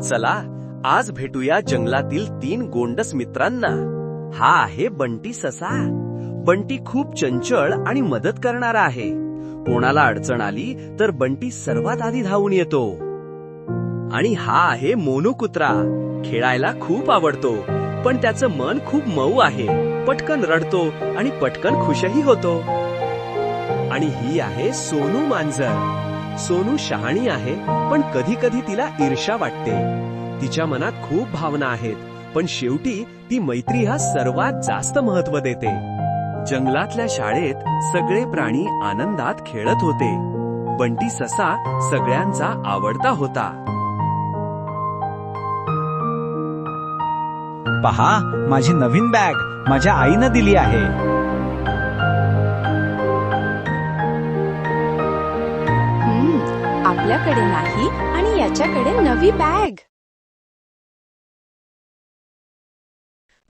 चला आज भेटूया जंगलातील 3 गोंडस मित्रांना. हा आहे बंटी ससा. बंटी खूप चंचळ आणि मदत करणारा आहे. कोणाला अडचण आली तर बंटी सर्वात आधी धावून येतो. आणि हा आहे मोनू कुत्रा. खेळायला खूप आवडतो, पण त्याचं मन खूप मऊ आहे. पटकन रडतो आणि पटकन खुशही होतो. आणि ही आहे सोनू मांजर. सोनू शहाणी आहे, पण कधी कधी तिला ईर्ष्या वाटते. तिच्या मनात खूप भावना आहेत, पण शेवटी ती मैत्री हा सर्वात जास्त महत्त्व देते. जंगलातल्या शाळेत सगळे प्राणी आनंदात खेळत होते. बंटी ससा सगळ्यांचा आवडता होता. पहा, माझी नवीन बॅग माझ्या आईनं दिली आहे. आपल्याकडे नाही आणि याच्याकडे नवी बॅग.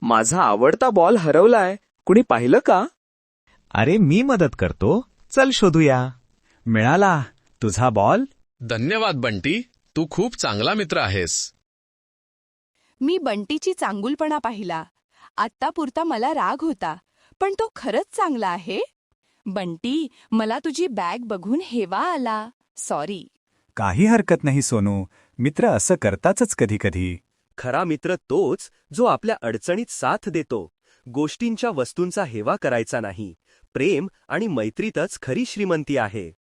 माझा आवडता बॉल हरवलाय. कुणी पाहिलं का? अरे, मी मदत करतो. चल शोधूया. मिळाला तुझा बॉल. धन्यवाद बंटी, तू खूप चांगला मित्र आहेस. मी बंटीची चांगुलपणा पाहिला. आत्तापुरता मला राग होता, पण तो खरंच चांगला आहे. बंटी, मला तुझी बॅग बघून हेवा आला. सॉरी. काही हरकत नाही सोनू, मित्र असं करतातच कधी कधी. खरा मित्र तोच जो आपल्या अडचणीत साथ देतो. गोष्टींच्या वस्तूंचा हेवा करायचा नाही. प्रेम आणि मैत्रीतच खरी श्रीमंती आहे.